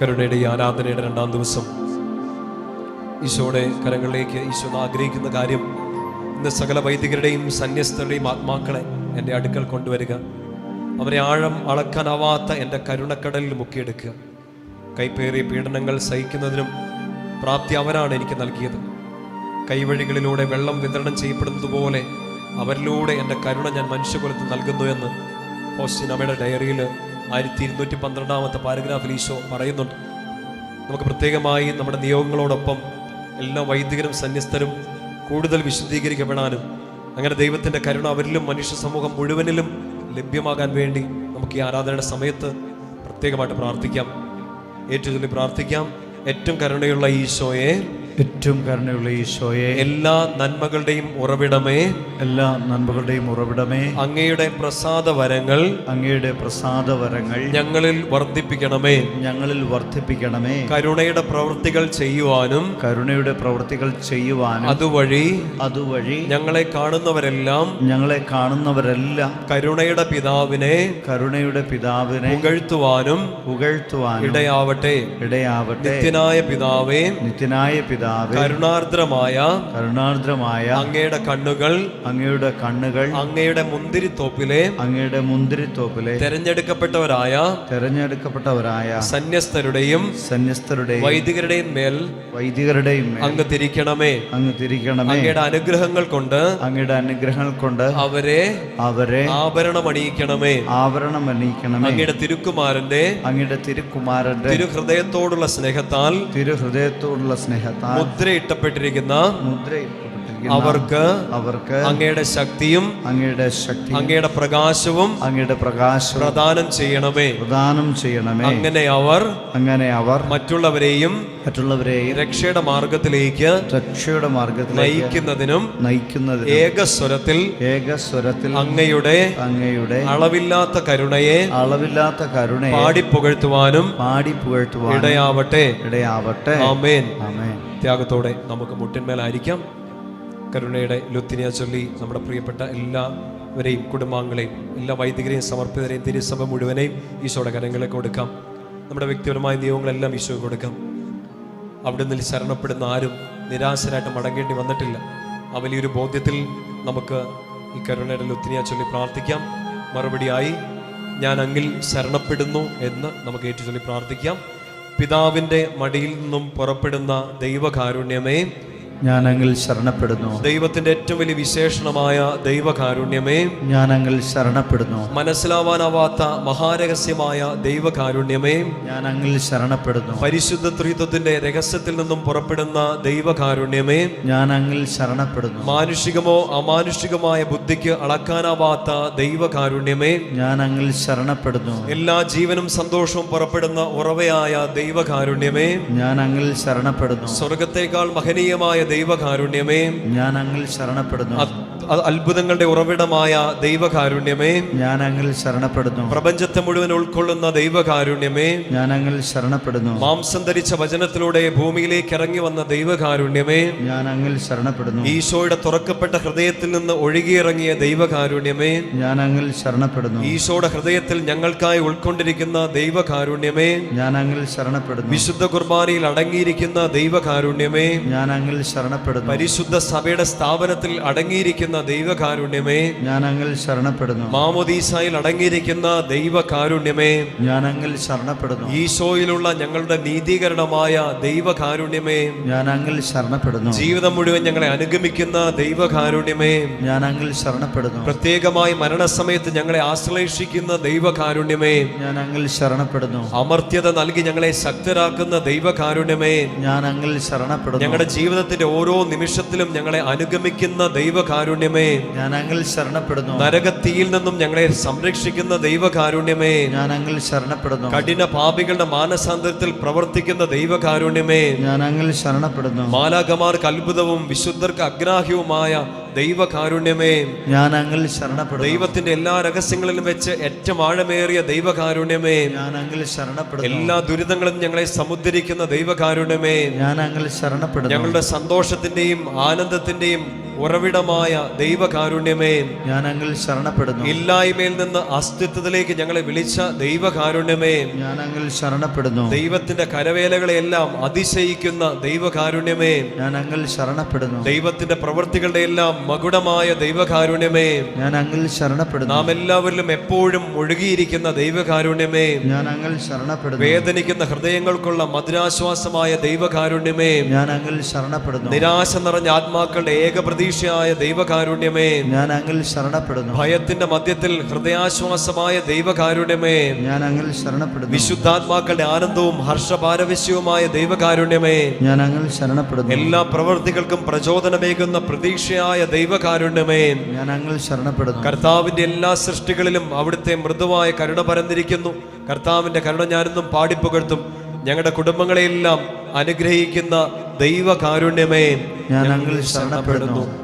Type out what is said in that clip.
കരുണയുടെ ഈ ആരാധനയുടെ രണ്ടാം ദിവസം ഈശോയുടെ കരങ്ങളിലേക്ക് ഈശോ ആഗ്രഹിക്കുന്ന കാര്യം, ഇന്ന് സകല വൈദികരുടെയും സന്യസ്തരുടെയും ആത്മാക്കളെ എൻ്റെ അടുക്കൽ കൊണ്ടുവരിക, അവരെ ആഴം അളക്കാനാവാത്ത എൻ്റെ കരുണക്കടലിൽ മുക്കിയെടുക്കുക. കൈപ്പേറിയ പീഡനങ്ങൾ സഹിക്കുന്നതിനും പ്രാപ്തി അവരാണ് എനിക്ക് നൽകിയത്. കൈവഴികളിലൂടെ വെള്ളം വിതരണം ചെയ്യപ്പെടുന്നത് പോലെ അവരിലൂടെ എൻ്റെ കരുണ ഞാൻ മനുഷ്യകുലത്തിൽ നൽകുന്നു എന്ന് ഓസ്റ്റിനമ്മയുടെ ഡയറിയിൽ 1212 പാരഗ്രാഫിൽ ഈശോ പറയുന്നുണ്ട്. നമുക്ക് പ്രത്യേകമായി നമ്മുടെ നിയോഗങ്ങളോടൊപ്പം എല്ലാ വൈദികരും സന്യസ്തരും കൂടുതൽ വിശുദ്ധീകരിക്കപ്പെടാനും അങ്ങനെ ദൈവത്തിൻ്റെ കരുണ അവരിലും മനുഷ്യ സമൂഹം മുഴുവനിലും ലഭ്യമാകാൻ വേണ്ടി നമുക്ക് ഈ ആരാധനയുടെ സമയത്ത് പ്രത്യേകമായിട്ട് പ്രാർത്ഥിക്കാം. ഏറ്റവും പ്രാർത്ഥിക്കാം. ഏറ്റവും കരുണയുള്ള ഈശോയെ, ഏറ്റവും കരുണയുള്ള ഈശോയെ, എല്ലാ നന്മകളുടെയും ഉറവിടമേ, എല്ലാ നന്മകളുടെയും ഉറവിടമേ, അങ്ങയുടെ പ്രസാദവരങ്ങൾ, അങ്ങയുടെ പ്രസാദവരങ്ങൾ ഞങ്ങളിൽ വർദ്ധിപ്പിക്കണമേ, ഞങ്ങളിൽ വർദ്ധിപ്പിക്കണമേ. കരുണയുടെ പ്രവൃത്തികൾ ചെയ്യുവാനും, കരുണയുടെ പ്രവൃത്തികൾ ചെയ്യുവാനും അതുവഴി ഞങ്ങളെ കാണുന്നവരെല്ലാം കരുണയുടെ പിതാവിനെ പുകഴ്ത്തുവാനും ഇടയാവട്ടെ. നിത്യനായ പിതാവേ, കരുണാർദ്രമായ അങ്ങയുടെ കണ്ണുകൾ അങ്ങയുടെ മുന്തിരിത്തോപ്പിലെ തെരഞ്ഞെടുക്കപ്പെട്ടവരായ സന്യസ്തരുടെയും വൈദികരുടെയും മേൽ അങ്ങ് തിരിക്കണമേ. അങ്ങയുടെ അനുഗ്രഹങ്ങൾ കൊണ്ട് അവരെ ആഭരണമണിയിക്കണമേ. അങ്ങയുടെ തിരുക്കുമാരന്റെ തിരുഹൃദയത്തോടുള്ള സ്നേഹത്താൽ മുദ്രയിട്ടപ്പെട്ടിരിക്കുന്ന അവർക്ക് അങ്ങയുടെ ശക്തിയും അങ്ങയുടെ പ്രകാശവും പ്രദാനം ചെയ്യണമേ. അങ്ങനെ അവർ മറ്റുള്ളവരെയും രക്ഷയുടെ മാർഗത്തിലേക്ക് നയിക്കുന്നതിനും ഏകസ്വരത്തിൽ അങ്ങയുടെ അളവില്ലാത്ത കരുണയെ പാടിപ്പുകഴ്ത്തുവാനും ഇടയാവട്ടെ. ആമേൻ. ത്യാഗത്തോടെ നമുക്ക് മുട്ടിന്മേലായിരിക്കാം. കരുണയുടെ ലുത്തിനിയ ചൊല്ലി നമ്മുടെ പ്രിയപ്പെട്ട എല്ലാവരെയും കുടുംബാംഗങ്ങളെയും എല്ലാ വൈദികരെയും സമർപ്പിതരെയും തിരുസഭ മുഴുവനെയും ഈശോയുടെ കരങ്ങളിലേക്ക് കൊടുക്കാം. നമ്മുടെ വ്യക്തിപരമായ നിയമങ്ങളെല്ലാം ഈശോയ്ക്ക് കൊടുക്കാം. അവിടെ നിന്ന് ശരണപ്പെടുന്ന ആരും നിരാശരായിട്ട് മടങ്ങേണ്ടി വന്നിട്ടില്ല. ആ വലിയൊരു ബോധ്യത്തിൽ നമുക്ക് ഈ കരുണയുടെ ലുത്തിനിയ ചൊല്ലി പ്രാർത്ഥിക്കാം. മറുപടിയായി ഞാൻ അങ്ങിൽ ശരണപ്പെടുന്നു എന്ന് നമുക്ക് ഏറ്റുചൊല്ലി പ്രാർത്ഥിക്കാം. പിതാവിൻ്റെ മടിയിൽ നിന്നും പുറപ്പെടുന്ന ദൈവകാരുണ്യമേ, ഞാൻ അങ്ങിൽ ശരണപ്പെടുന്നു. ദൈവത്തിന്റെ ഏറ്റവും വലിയ വിശേഷണമായ ദൈവകാരുണ്യമേ, ഞാൻ അങ്ങിൽ ശരണപ്പെടുന്നു. മനസ്സിലാവാനാവാത്ത മഹാരഹസ്യമായ ദൈവകാരുണ്യമേ, ഞാൻ അങ്ങിൽ ശരണപ്പെടുന്നു. പരിശുദ്ധ ത്രിത്വത്തിന്റെ രഹസ്യത്തിൽ നിന്നും പുറപ്പെടുന്ന ദൈവകാരുണ്യമേ, ഞാൻ അങ്ങിൽ ശരണപ്പെടുന്നു. മാനുഷികമോ അമാനുഷികമായ ബുദ്ധിക്ക് അളക്കാനാവാത്ത ദൈവകാരുണ്യമേ, ഞാൻ അങ്ങിൽ ശരണപ്പെടുന്നു. എല്ലാ ജീവനും സന്തോഷവും പുറപ്പെടുന്ന ഉറവയായ ദൈവകാരുണ്യമേ, ഞാൻ അങ്ങിൽ ശരണപ്പെടുന്നു. സ്വർഗത്തേക്കാൾ മഹനീയമായ ദൈവകാരുണ്യമേ, ഞാൻ അങ്ങിൽ ശരണപ്പെടുന്നു. അത്ഭുതങ്ങളുടെ ഉറവിടമായ ദൈവകാരുണ്യമേ, ഞാൻ അങ്ങിൽ ശരണപ്പെടുന്നു. പ്രപഞ്ചത്തെ മുഴുവൻ ഉൾക്കൊള്ളുന്ന ദൈവകാരുണ്യമേ, ഞാൻ അങ്ങിൽ ശരണപ്പെടുന്നു. മാംസം ധരിച്ച വചനത്തിലൂടെ ഭൂമിയിലേക്ക് ഇറങ്ങി വന്ന ദൈവകാരുണ്യമേ, ഞാൻ അങ്ങിൽ ശരണപ്പെടുന്നു. ഈശോയുടെ തുറക്കപ്പെട്ട ഹൃദയത്തിൽ നിന്ന് ഒഴുകിയിറങ്ങിയ ദൈവകാരുണ്യമേ, ഞാൻ അങ്ങിൽ ശരണപ്പെടുന്നു. ഈശോയുടെ ഹൃദയത്തിൽ ഞങ്ങൾക്കായി ഉൾക്കൊണ്ടിരിക്കുന്ന ദൈവകാരുണ്യമേ, ഞാൻ അങ്ങിൽ ശരണപ്പെടുന്നു. വിശുദ്ധ കുർബാനയിൽ അടങ്ങിയിരിക്കുന്ന ദൈവകാരുണ്യമേ, ഞാൻ അങ്ങിൽ ശരണപ്പെടുന്നു. പരിശുദ്ധ സഭയുടെ സ്ഥാപനത്തിൽ അടങ്ങിയിരിക്കുന്ന ദൈവകാരുണ്യമേ, ഞാൻ അങ്ങിൽ ശരണപ്പെടുന്നു. മാമോദീസായിൽ അടങ്ങിയിരിക്കുന്ന ദൈവകാരുണ്യമേ, ഞാൻ അങ്ങിൽ ശരണപ്പെടുന്നു. ഈശോയിലുള്ള ഞങ്ങളുടെ നീതീകരണമായ ദൈവകാരുണ്യമേ, ഞാൻ അങ്ങിൽ ശരണപ്പെടുന്നു. ജീവിതം മുഴുവൻ ഞങ്ങളെ അനുഗമിക്കുന്ന ദൈവകാരുണ്യമേ, ഞാൻ അങ്ങിൽ ശരണപ്പെടുന്നു. പ്രത്യേകമായി മരണസമയത്ത് ഞങ്ങളെ ആശ്ലേഷിക്കുന്ന ദൈവകാരുണ്യമേ, ഞാൻ അങ്ങിൽ ശരണപ്പെടുന്നു. അമർത്യത നൽകി ഞങ്ങളെ ശക്തരാക്കുന്ന ദൈവകാരുണ്യമേ, ഞാൻ അങ്ങിൽ ശരണപ്പെടുന്നു. ഞങ്ങളുടെ ജീവിതത്തിന്റെ ഓരോ നിമിഷത്തിലും ഞങ്ങളെ അനുഗമിക്കുന്ന ദൈവകാരുണ്യമേ, ഞാൻ അങ്ങിൽ ശരണപ്പെടുന്നു. നരകത്തീയിൽ നിന്നും ഞങ്ങളെ സംരക്ഷിക്കുന്ന ദൈവകാരുണ്യമേ, ഞാൻ അങ്ങിൽ ശരണപ്പെടുന്നു. കഠിന പാപികളുടെ മാനസാന്തരത്തിൽ പ്രവർത്തിക്കുന്ന ദൈവകാരുണ്യമേ, ഞാൻ അങ്ങിൽ ശരണപ്പെടുന്നു. മാലാഖമാർക്ക് അത്ഭുതവും വിശുദ്ധർക്ക് അഗ്രാഹ്യവുമായ ദൈവകാരുണ്യമേ, ഞാൻ അങ്ങിൽ ശരണപ്പെടുന്നു. ദൈവത്തിന്റെ എല്ലാ രഹസ്യങ്ങളിലും വെച്ച് ഏറ്റവും ആഴമേറിയ ദൈവകാരുണ്യമേ, ഞാൻ അങ്ങിൽ ശരണപ്പെടുന്നു. എല്ലാ ദുരിതങ്ങളും ഞങ്ങളെ സമുദ്ധരിക്കുന്ന ദൈവകാരുണ്യമേ, ഞാൻ അങ്ങിൽ ശരണപ്പെടുന്നു. ഞങ്ങളുടെ സന്തോഷത്തിന്റെയും ആനന്ദത്തിന്റെയും ഉറവിടമായ ദൈവകാരുണ്യമേ, ഞാൻ അങ്ങിൽ ശരണപ്പെടുന്നു. ഇല്ലായ്മയിൽ നിന്ന് അസ്തിത്വത്തിലേക്ക് ഞങ്ങളെ വിളിച്ച ദൈവകാരുണ്യമേ, ഞാൻ അങ്ങിൽ ശരണപ്പെടുന്നു. ദൈവത്തിന്റെ കരവേലകളെല്ലാം അതിശയിക്കുന്ന ദൈവകാരുണ്യമേ, ഞാൻ അങ്ങിൽ ശരണപ്പെടുന്നു. ദൈവത്തിന്റെ പ്രവൃത്തികളുടെ എല്ലാം മകുടമായ ദൈവകാരുണ്യമേ, ഞാൻ അങ്ങിൽ ശരണപ്പെടുന്നു. നാം എല്ലാവരിലും എപ്പോഴും ഒഴുകിയിരിക്കുന്ന ദൈവകാരുണ്യമേ, ഞാൻ അങ്ങിൽ ശരണപ്പെടുന്നു. വേദനിക്കുന്ന ഹൃദയങ്ങൾക്കുള്ള മധുരാശ്വാസമായ ദൈവകാരുണ്യമേ, ഞാൻ അങ്ങിൽ ശരണപ്പെടുന്നു. നിരാശ നിറഞ്ഞ ആത്മാക്കളുടെ ഏകപ്രതീക്ഷയായ ദൈവകാരുണ്യമേ, ഞാൻ അങ്ങിൽ ശരണപ്പെടുന്നു. ഭയത്തിന്റെ മധ്യത്തിൽ ഹൃദയാശ്വാസമായ ദൈവകാരുണ്യമേ, ഞാൻ അങ്ങിൽ ശരണപ്പെടുന്നു. വിശുദ്ധാത്മാക്കളുടെ ആനന്ദവും ഹർഷപാരവശ്യവുമായ ദൈവകാരുണ്യമേ, ഞാൻ അങ്ങിൽ ശരണപ്പെടുന്നു. എല്ലാ പ്രവൃത്തികൾക്കും പ്രചോദനമേകുന്ന പ്രതീക്ഷയായ ദൈവകാരുണ്യമേ, ഞാൻ അങ്ങിൽ ശരണപ്പെടുന്നു. കർത്താവിന്റെ എല്ലാ സൃഷ്ടികളിലും അവിടുത്തെ മൃദുവായ കരുണ പരന്നിരിക്കുന്നു. കർത്താവിന്റെ കരുണ ഞാനെന്നും പാടിപ്പുകഴ്ത്തും. ഞങ്ങളുടെ കുടുംബങ്ങളെയെല്ലാം അനുഗ്രഹിക്കുന്ന ദൈവകാരുണ്യമേ, ഞാൻ അങ്ങിൽ ശരണപ്പെടുന്നു.